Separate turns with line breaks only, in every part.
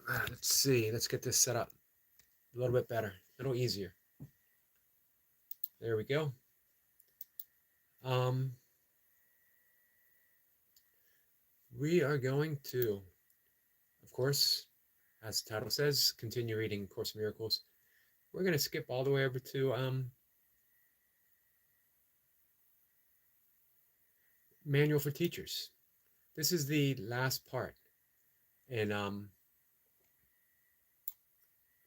Let's see. Let's get this set up a little bit better, a little easier. There we go. Um, we are going to, of course, as the title says, continue reading Course in Miracles. We're going to skip all the way over to Manual for Teachers. This is the last part in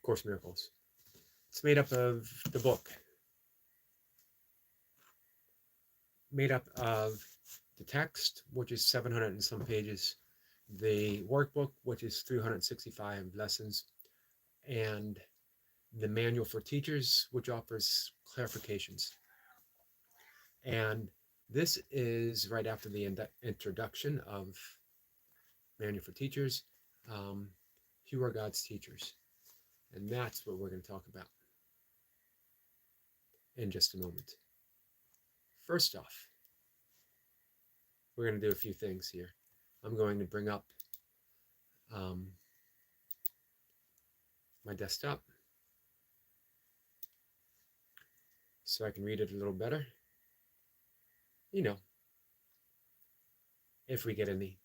Course in Miracles. It's made up of the book, made up of the text, which is 700 and some pages, the workbook, which is 365 lessons, and the Manual for Teachers, which offers clarifications. And this is right after the introduction of Manual for Teachers, Who Are God's Teachers? And that's what we're going to talk about in just a moment. First off, we're going to do a few things here. I'm going to bring up my desktop so I can read it a little better. You know, if we get any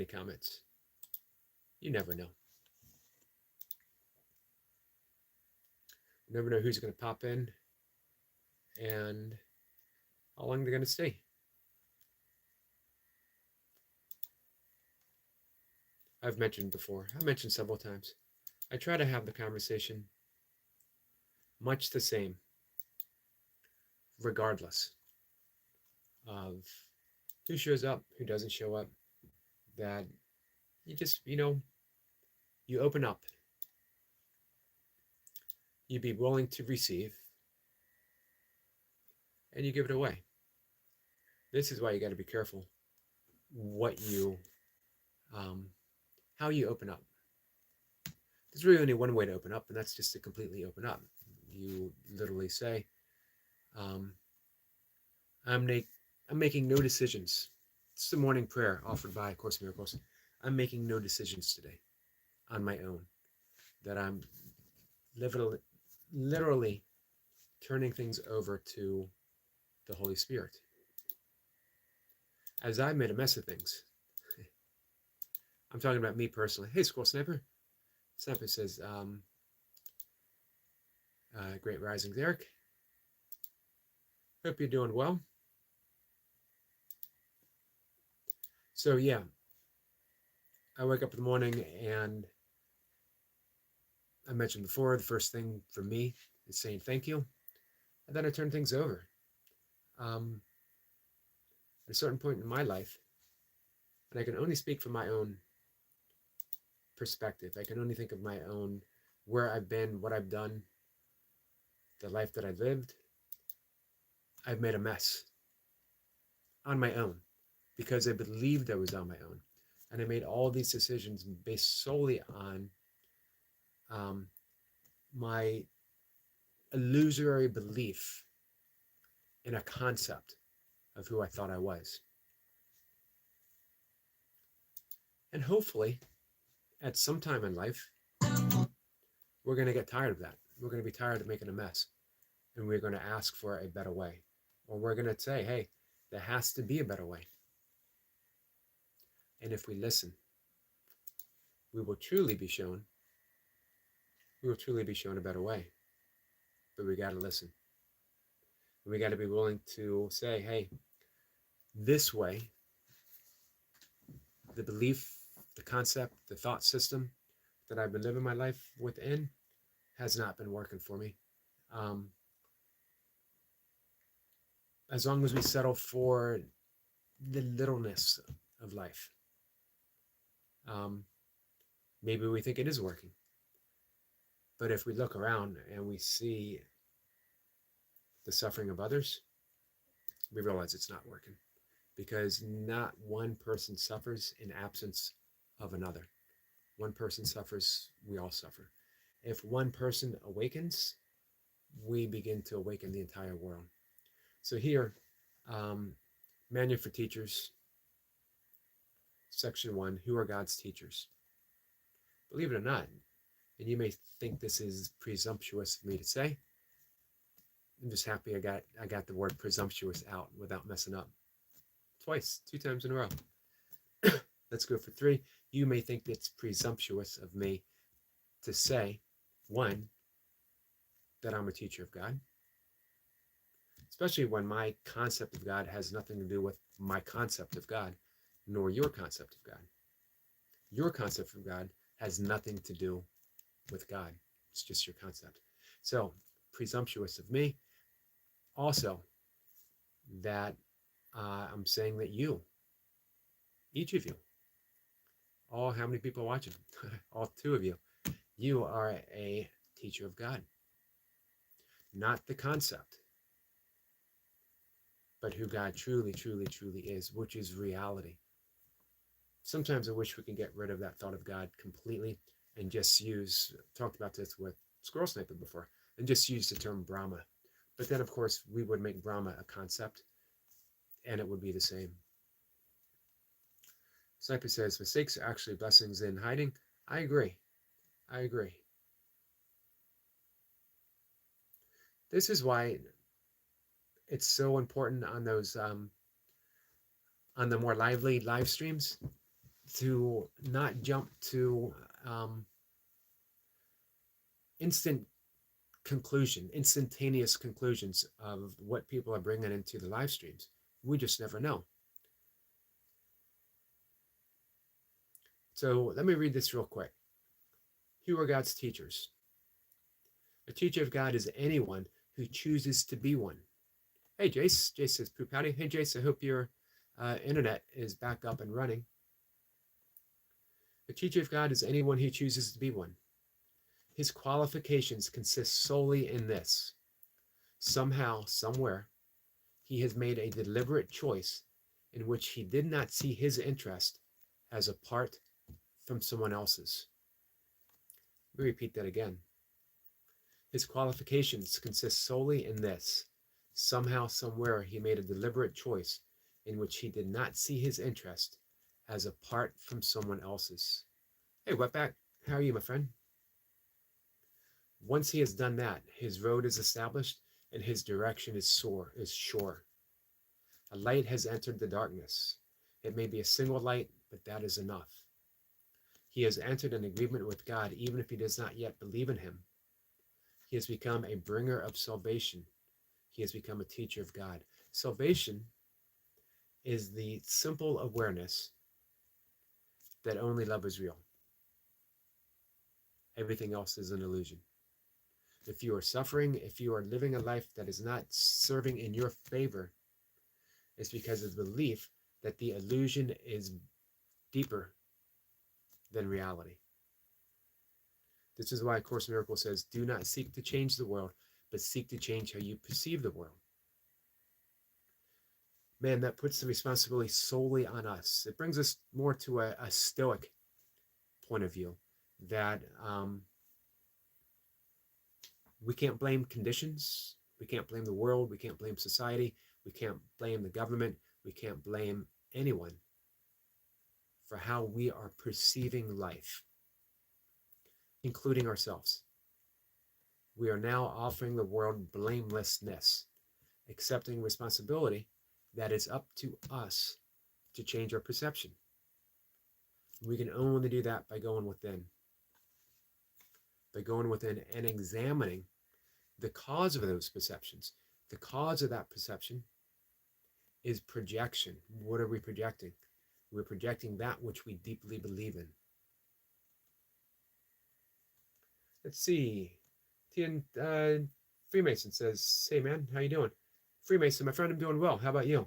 comments. You never know. You never know who's going to pop in and how long they're going to stay. I've mentioned several times, I try to have the conversation much the same, regardless of who shows up, who doesn't show up, that you just, you open up. You be willing to receive, and you give it away. This is why you got to be careful what you, how you open up. There's really only one way to open up, and that's just to completely open up. You literally say, I'm making no decisions. It's the morning prayer offered by Course in Miracles. I'm making no decisions today on my own. That I'm literally turning things over to the Holy Spirit. As I made a mess of things, I'm talking about me personally. Hey, Squirrel Sniper. Sniper says, Great Rising, Eric. Hope you're doing well. So yeah, I wake up in the morning and I mentioned before, the first thing for me is saying thank you. And then I turn things over. At a certain point in my life, and I can only speak from my own perspective. I can only think of my own, where I've been, what I've done, the life that I lived. I've made a mess on my own because I believed I was on my own. And I made all these decisions based solely on my illusory belief in a concept of who I thought I was. And hopefully, at some time in life, we're going to get tired of that. We're going to be tired of making a mess. And we're going to ask for a better way. Or we're going to say, hey, there has to be a better way. And if we listen, we will truly be shown a better way. But we got to listen. And we got to be willing to say, hey, this way, the belief, the concept, the thought system that I've been living my life within has not been working for me. As long as we settle for the littleness of life, maybe we think it is working. But if we look around and we see the suffering of others, we realize it's not working, because not one person suffers in absence of another. One person suffers, we all suffer. If one person awakens, we begin to awaken the entire world. So here, Manual for Teachers, Section 1, Who are God's Teachers? Believe it or not, and you may think this is presumptuous of me to say, I'm just happy I got the word presumptuous out without messing up. Twice, 2 times in a row. Let's go for 3. You may think it's presumptuous of me to say, 1, that I'm a teacher of God, especially when my concept of God has nothing to do with my concept of God, nor your concept of God. Your concept of God has nothing to do with God. It's just your concept. So, presumptuous of me. Also, that I'm saying that you, each of you, all how many people are watching? All 2 of you are a teacher of God. Not the concept, but who God truly, truly, truly is, which is reality. Sometimes I wish we could get rid of that thought of God completely and just talked about this with Squirrel Sniper before, and just use the term Brahma. But then, of course, we would make Brahma a concept, and it would be the same. Sniper says, mistakes are actually blessings in hiding. I agree. I agree. This is why it's so important on those on the more lively live streams to not jump to instantaneous conclusions of what people are bringing into the live streams. We just never know. So let me read this real quick. Who are God's teachers? A teacher of God is anyone who chooses to be one. Hey, Jace. Jace says, poop howdy. Hey, Jace, I hope your internet is back up and running. A teacher of God is anyone who chooses to be one. His qualifications consist solely in this. Somehow, somewhere, he has made a deliberate choice in which he did not see his interest as apart from someone else's. Let me repeat that again. His qualifications consist solely in this. Somehow, somewhere, he made a deliberate choice in which he did not see his interest as apart from someone else's. Hey, Wetback, how are you, my friend? Once he has done that, his road is established and his direction is sure. A light has entered the darkness. It may be a single light, but that is enough. He has entered an agreement with God, even if he does not yet believe in him. He has become a bringer of salvation. He has become a teacher of God. Salvation is the simple awareness that only love is real. Everything else is an illusion. If you are suffering, if you are living a life that is not serving in your favor, it's because of the belief that the illusion is deeper than reality. This is why Course in Miracles says, do not seek to change the world, but seek to change how you perceive the world. Man, that puts the responsibility solely on us. It brings us more to a stoic point of view that we can't blame conditions. We can't blame the world. We can't blame society. We can't blame the government. We can't blame anyone for how we are perceiving life, including ourselves. We are now offering the world blamelessness, accepting responsibility that it's up to us to change our perception. We can only do that by going within. By going within and examining the cause of those perceptions. The cause of that perception is projection. What are we projecting? We're projecting that which we deeply believe in. Let's see. Freemason says, hey man, how you doing? Freemason, my friend, I'm doing well. How about you?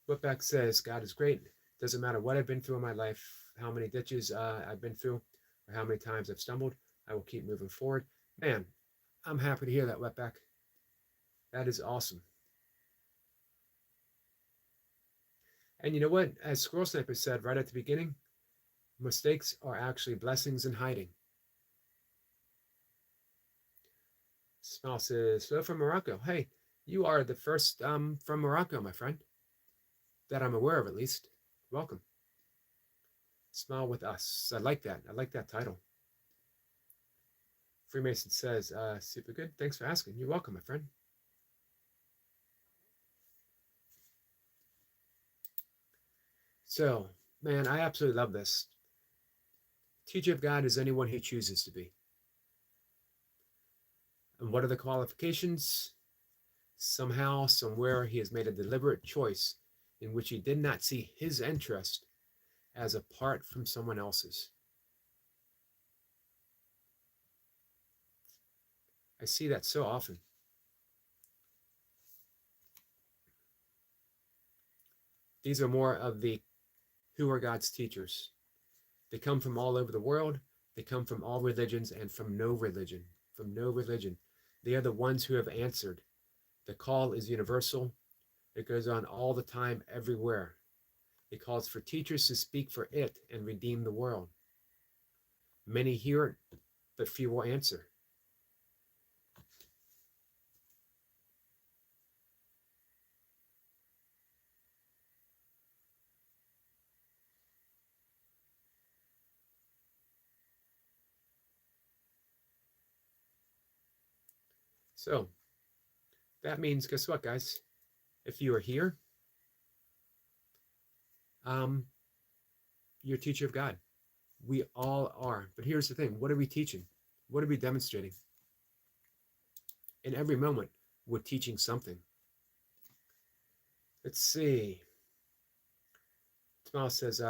Whitback says, God is great. Doesn't matter what I've been through in my life, how many ditches I've been through, or how many times I've stumbled, I will keep moving forward. Man, I'm happy to hear that, Wetback. That is awesome. And you know what? As Squirrel Sniper said right at the beginning, mistakes are actually blessings in hiding. Smile says, so from Morocco. Hey, you are the first from Morocco, my friend, that I'm aware of at least. Welcome. Smile with Us. I like that. I like that title. Freemason says, super good. Thanks for asking. You're welcome, my friend. So, man, I absolutely love this. Teacher of God is anyone he chooses to be. And what are the qualifications? Somehow, somewhere, he has made a deliberate choice in which he did not see his interest as apart from someone else's. I see that so often. These are more of the who are God's teachers. They come from all over the world. They come from all religions and from no religion. From no religion. They are the ones who have answered. The call is universal. It goes on all the time, everywhere. It calls for teachers to speak for it and redeem the world. Many hear it, but few will answer. So that means, guess what, guys? If you are here, you're a teacher of God. We all are. But here's the thing. What are we teaching? What are we demonstrating? In every moment, we're teaching something. Let's see. Smile says,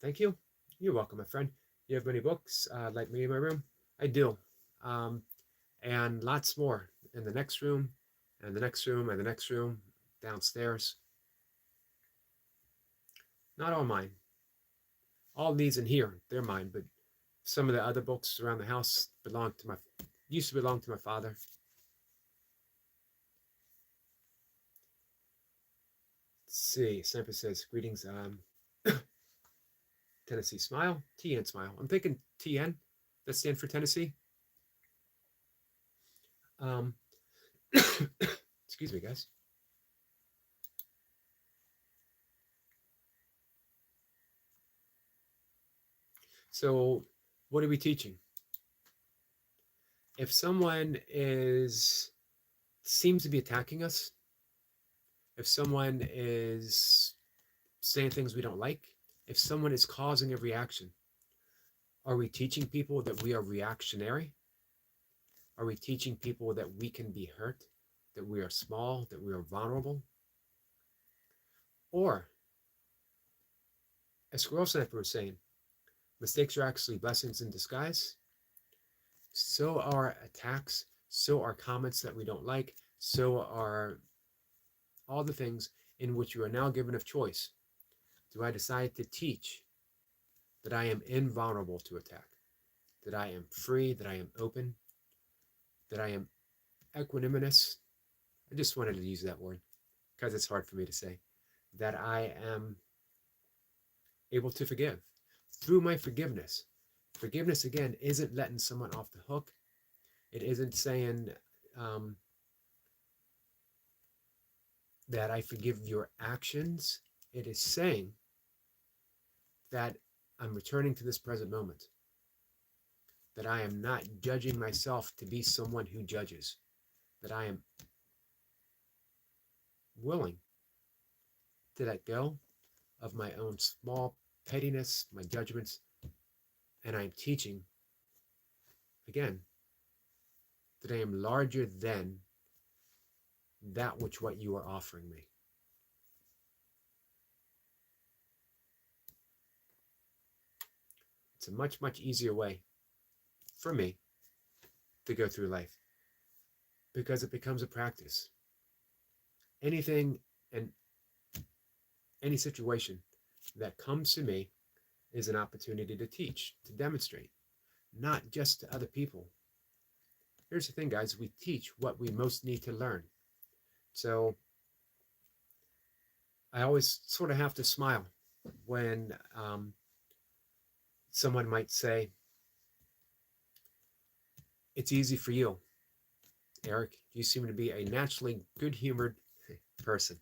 thank you. You're welcome, my friend. You have many books like me in my room? I do. And lots more in the next room, and the next room, and the next room, downstairs. Not all mine. All these in here, they're mine, but some of the other books around the house used to belong to my father. Let's see. Sampa says, greetings. Tennessee Smile, TN Smile. I'm thinking TN. That stands for Tennessee. Excuse me, guys. So, what are we teaching? If someone seems to be attacking us, if someone is saying things we don't like, if someone is causing a reaction, are we teaching people that we are reactionary? Are we teaching people that we can be hurt, that we are small, that we are vulnerable? Or, as Squirrel Sniper was saying, mistakes are actually blessings in disguise. So are attacks, so are comments that we don't like, so are all the things in which you are now given a choice. Do I decide to teach that I am invulnerable to attack, that I am free, that I am open, that I am equanimous? I just wanted to use that word because it's hard for me to say. That I am able to forgive through my forgiveness. Forgiveness, again, isn't letting someone off the hook. It isn't saying that I forgive your actions. It is saying that I'm returning to this present moment, that I am not judging myself to be someone who judges, that I am willing to let go of my own small pettiness, my judgments, and I'm teaching, again, that I am larger than that which what you are offering me. It's a much, much easier way for me to go through life because it becomes a practice. Anything and any situation that comes to me is an opportunity to teach, to demonstrate, not just to other people. Here's the thing, guys, we teach what we most need to learn. So I always sort of have to smile when someone might say, it's easy for you, Eric. You seem to be a naturally good-humored person,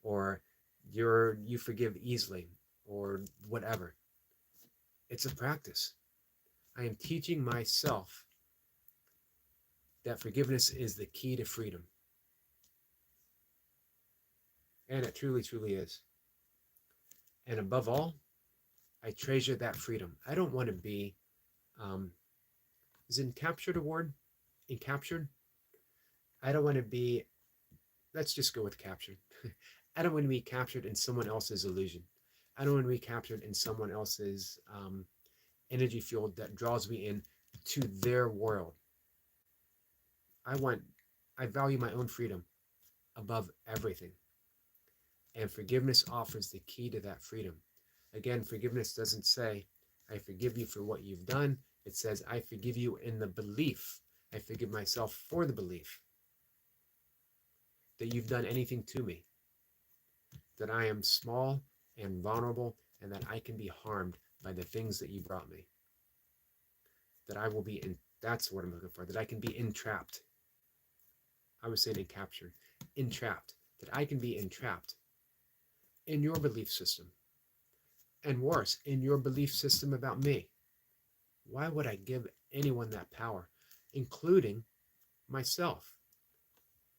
or you forgive easily, or whatever. It's a practice. I am teaching myself that forgiveness is the key to freedom. And it truly, truly is. And above all, I treasure that freedom. I don't want to be, is encaptured a word? Encaptured? I don't want to be, let's just go with captured. I don't want to be captured in someone else's illusion. I don't want to be captured in someone else's energy field that draws me in to their world. I value my own freedom above everything. And forgiveness offers the key to that freedom. Again, forgiveness doesn't say, I forgive you for what you've done. It says, I forgive you in the belief. I forgive myself for the belief that you've done anything to me, that I am small and vulnerable, and that I can be harmed by the things that you brought me. That I will be in, that's what I'm looking for, that I can be entrapped. I was saying encaptured, entrapped, that I can be entrapped in your belief system. And worse, in your belief system about me. Why would I give anyone that power, including myself?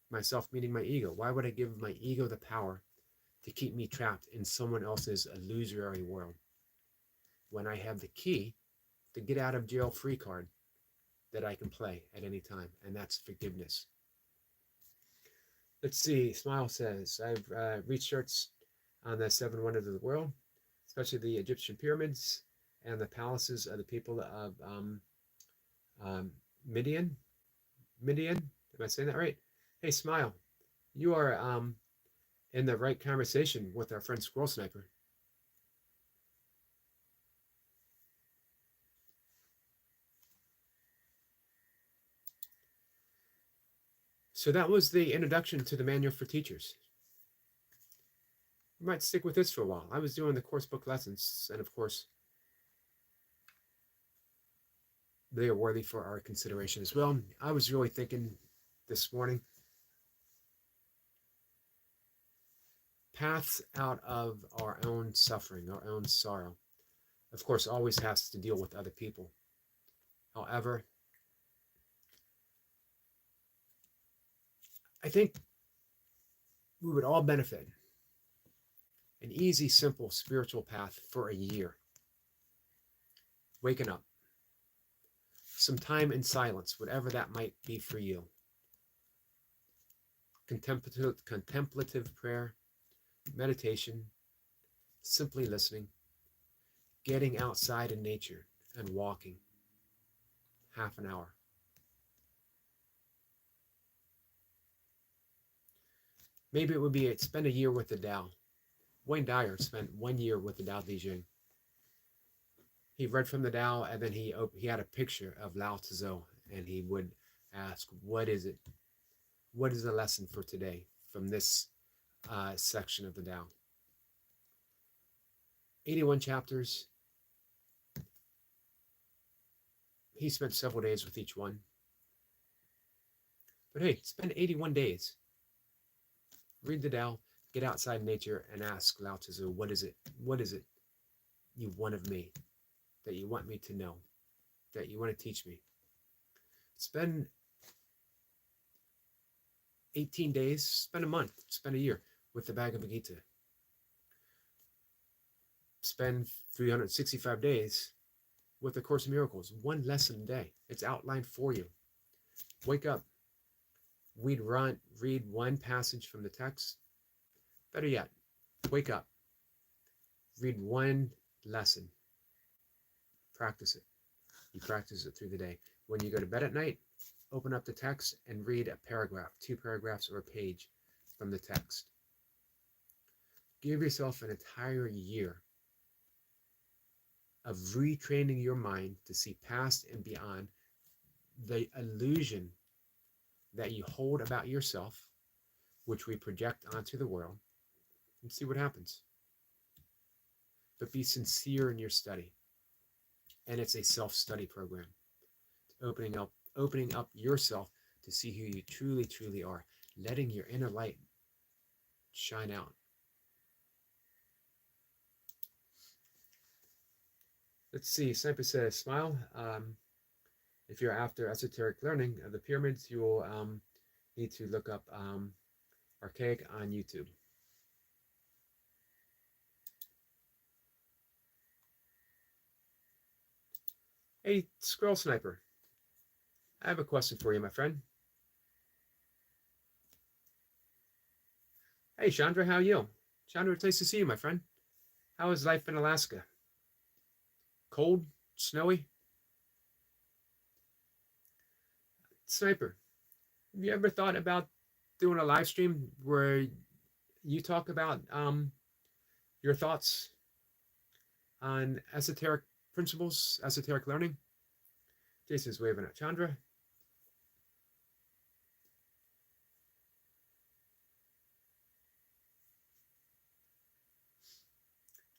Myself meaning my ego. Why would I give my ego the power to keep me trapped in someone else's illusory world when I have the key to get out of jail free card that I can play at any time, and that's forgiveness. Let's see, Smile says, I've researched on the 7 wonders of the world, especially the Egyptian pyramids and the palaces of the people of Midian. Midian, am I saying that right? Hey, Smile, you are in the right conversation with our friend Squirrel Sniper. So that was the introduction to the Manual for Teachers. We might stick with this for a while. I was doing the course book lessons, and of course, they are worthy for our consideration as well. I was really thinking this morning, paths out of our own suffering, our own sorrow, of course, always has to deal with other people. However, I think we would all benefit an easy, simple spiritual path for a year. Waking up, some time in silence, whatever that might be for you. Contemplative prayer, meditation, simply listening, getting outside in nature and walking half an hour. Maybe it would be spend a year with the Tao. Wayne Dyer spent 1 year with the Tao Te Ching. He read from the Tao, and then he had a picture of Lao Tzu, and he would ask, what is it? What is the lesson for today from this section of the Tao? 81 chapters. He spent several days with each one. But hey, spend 81 days. Read the Tao, get outside nature, and ask Lao Tzu, what is it? What is it you want of me? That you want me to know? That you want to teach me? Spend 18 days, spend a month, spend a year with the Bhagavad Gita. Spend 365 days with the Course in Miracles, one lesson a day. It's outlined for you. Wake up, read one passage from the text. Better yet, wake up, read one lesson, practice it. You practice it through the day. When you go to bed at night, open up the text and read a paragraph, 2 paragraphs or a page from the text. Give yourself an entire year of retraining your mind to see past and beyond the illusion that you hold about yourself, which we project onto the world, and see what happens. But be sincere in your study. And it's a self-study program. Opening up yourself to see who you truly, truly are, letting your inner light shine out. Let's see. Sniper says, smile. If you're after esoteric learning of the pyramids, you will need to look up Archaic on YouTube. Hey, Squirrel Sniper, I have a question for you, my friend. Hey, Chandra, how are you? Chandra, it's nice to see you, my friend. How is life in Alaska? Cold? Snowy? Sniper, have you ever thought about doing a live stream where you talk about your thoughts on esoteric principles, esoteric learning? Jason's waving at Chandra.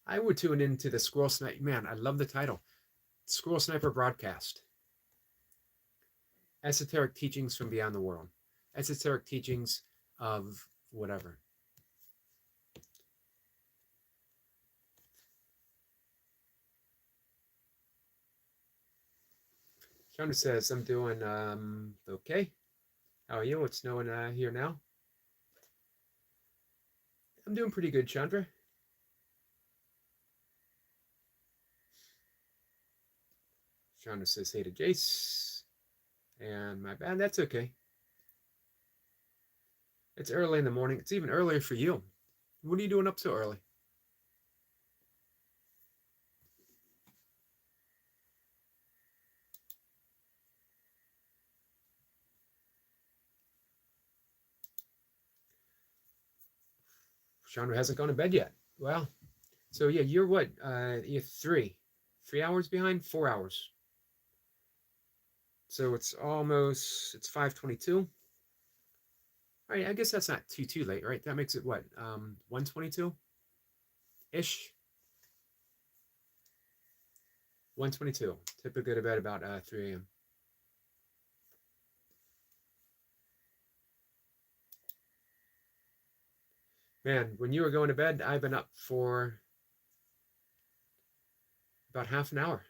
I would tune into the Squirrel Sniper. Man, I love the title. Squirrel Sniper Broadcast. Esoteric teachings from beyond the world. Esoteric teachings of whatever. Chandra says, I'm doing okay. How are you? It's snowing here now. I'm doing pretty good, Chandra. Chandra says, hey to Jace. And my bad, that's okay. It's early in the morning. It's even earlier for you. What are you doing up so early? Chandra hasn't gone to bed yet. Well, so yeah, you're what? You're 3 hours behind, 4 hours. So it's 5:22. All right, I guess that's not too late, right? That makes it what? 1:22 ish. 1:22. Typically go to bed about 3 a.m. Man, when you were going to bed, I've been up for about half an hour.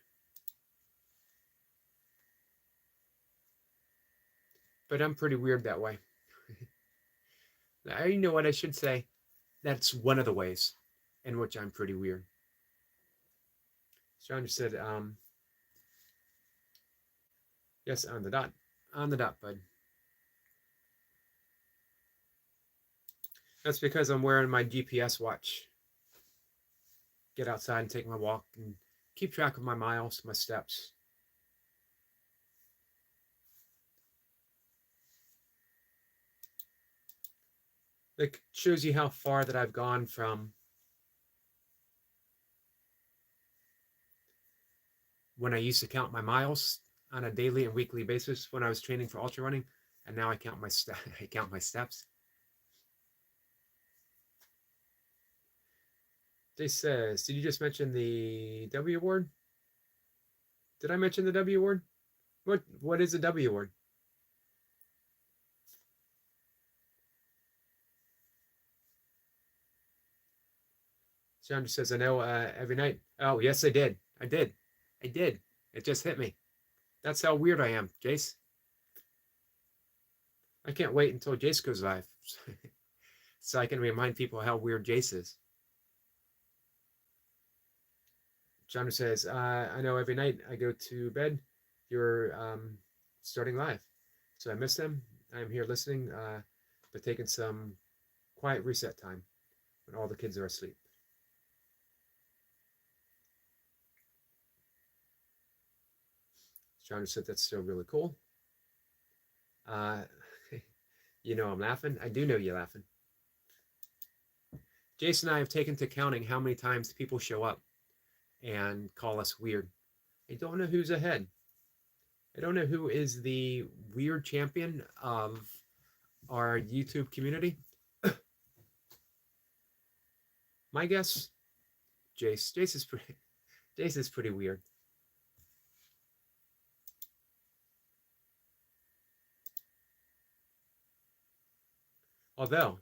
But I'm pretty weird that way. You know what I should say? That's one of the ways in which I'm pretty weird. Chandra said, yes, on the dot. On the dot, bud. That's because I'm wearing my GPS watch. Get outside and take my walk and keep track of my miles, my steps. It shows you how far that I've gone from when I used to count my miles on a daily and weekly basis when I was training for ultra running, and now I count my I count my steps. They says, did you just mention the W word? Did I mention the W word? What is a W word? Chandra says, I know every night. Oh, yes, I did. I did. I did. It just hit me. That's how weird I am, Jace. I can't wait until Jace goes live so I can remind people how weird Jace is. Chandra says, I know every night I go to bed, you're starting live. So I miss them. I'm here listening, but taking some quiet reset time when all the kids are asleep. Chandra said, that's still really cool. You know I'm laughing. I do know you're laughing. Jason and I have taken to counting how many times people show up and call us weird. I don't know who's ahead. I don't know who is the weird champion of our YouTube community. My guess, Jace. Jace is pretty weird. Although,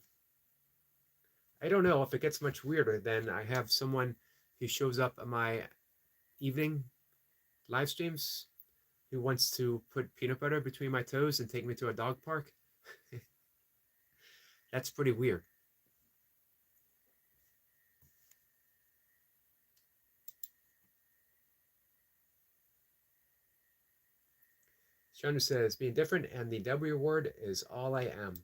I don't know if it gets much weirder than I have someone who shows up at my evening live streams who wants to put peanut butter between my toes and take me to a dog park. That's pretty weird. Chandra says, being different and the W word is all I am.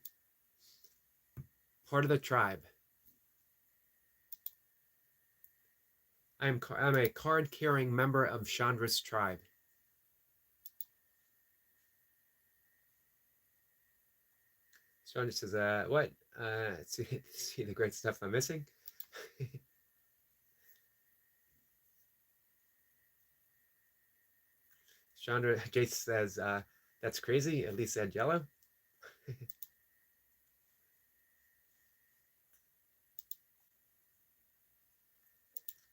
Part of the tribe. I'm a card-carrying member of Chandra's tribe. Chandra says, what? See the great stuff I'm missing? Chandra, Jace says, that's crazy. At least said yellow.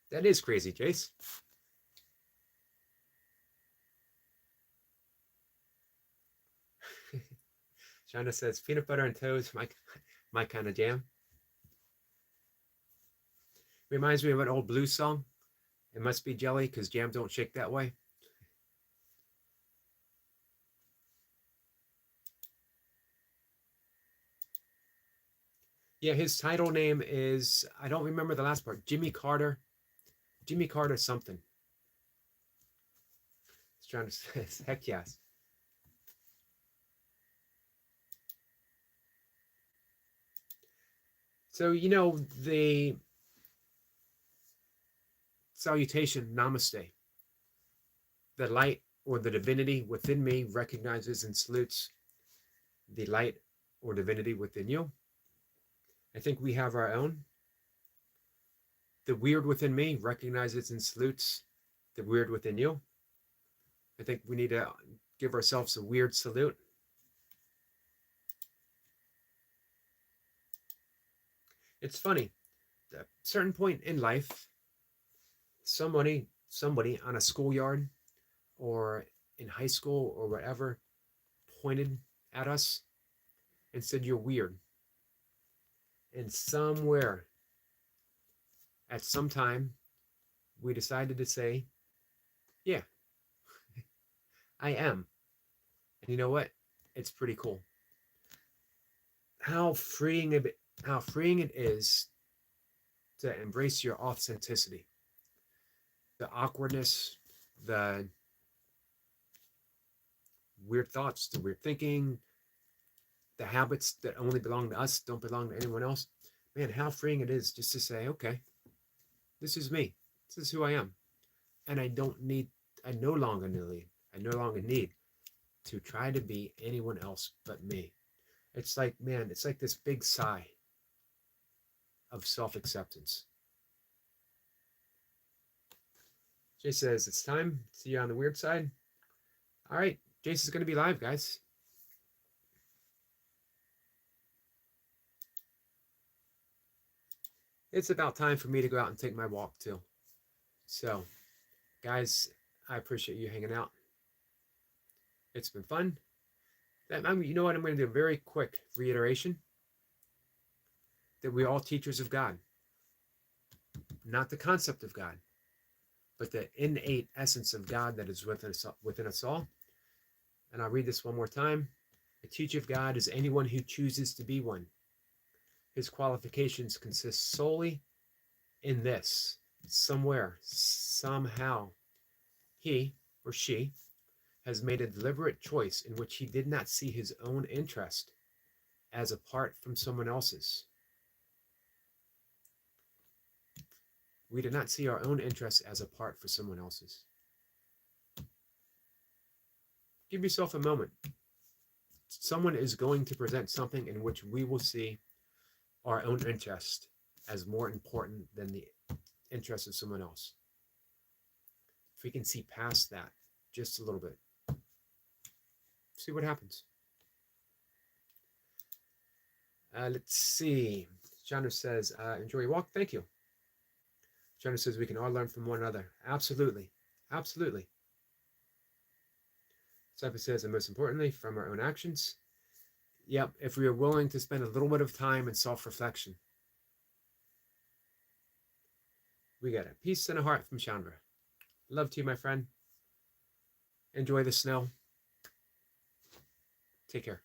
That is crazy, Jace. Chandra says, peanut butter and toast, my kind of jam. Reminds me of an old blues song. It must be jelly because jam don't shake that way. Yeah, his title name is, I don't remember the last part, Jimmy Carter. Jimmy Carter something. Chandra says, heck yes. So, you know, the salutation, namaste. The light or the divinity within me recognizes and salutes the light or divinity within you. I think we have our own. The weird within me recognizes and salutes the weird within you. I think we need to give ourselves a weird salute. It's funny. At a certain point in life, somebody on a schoolyard or in high school or whatever pointed at us and said, you're weird. And somewhere, at some time, we decided to say, yeah, I am. And you know what? It's pretty cool. How freeing it is to embrace your authenticity. The awkwardness, the weird thoughts, the weird thinking, the habits that only belong to us, don't belong to anyone else. Man, how freeing it is just to say, okay, this is me. This is who I am. And I no longer need to try to be anyone else but me. It's like, man, it's like this big sigh of self-acceptance. Jay says, it's time. See you on the weird side. All right, Jace is going to be live, guys. It's about time for me to go out and take my walk too. So, guys, I appreciate you hanging out. It's been fun. You know what? I'm going to do a very quick reiteration that we're all teachers of God. Not the concept of God, but the innate essence of God that is within us all. And I'll read this one more time. A teacher of God is anyone who chooses to be one. His qualifications consist solely in this. Somewhere, somehow, he or she has made a deliberate choice in which he did not see his own interest as apart from someone else's. We did not see our own interests as apart from someone else's. Give yourself a moment. Someone is going to present something in which we will see our own interest as more important than the interest of someone else. If we can see past that just a little bit, see what happens. Let's see. Chandra says, enjoy your walk. Thank you. Chandra says, we can all learn from one another. Absolutely. Absolutely. Cypher says, and most importantly, from our own actions. Yep, if we are willing to spend a little bit of time in self-reflection. We got a peace and a heart from Chandra. Love to you, my friend. Enjoy the snow. Take care.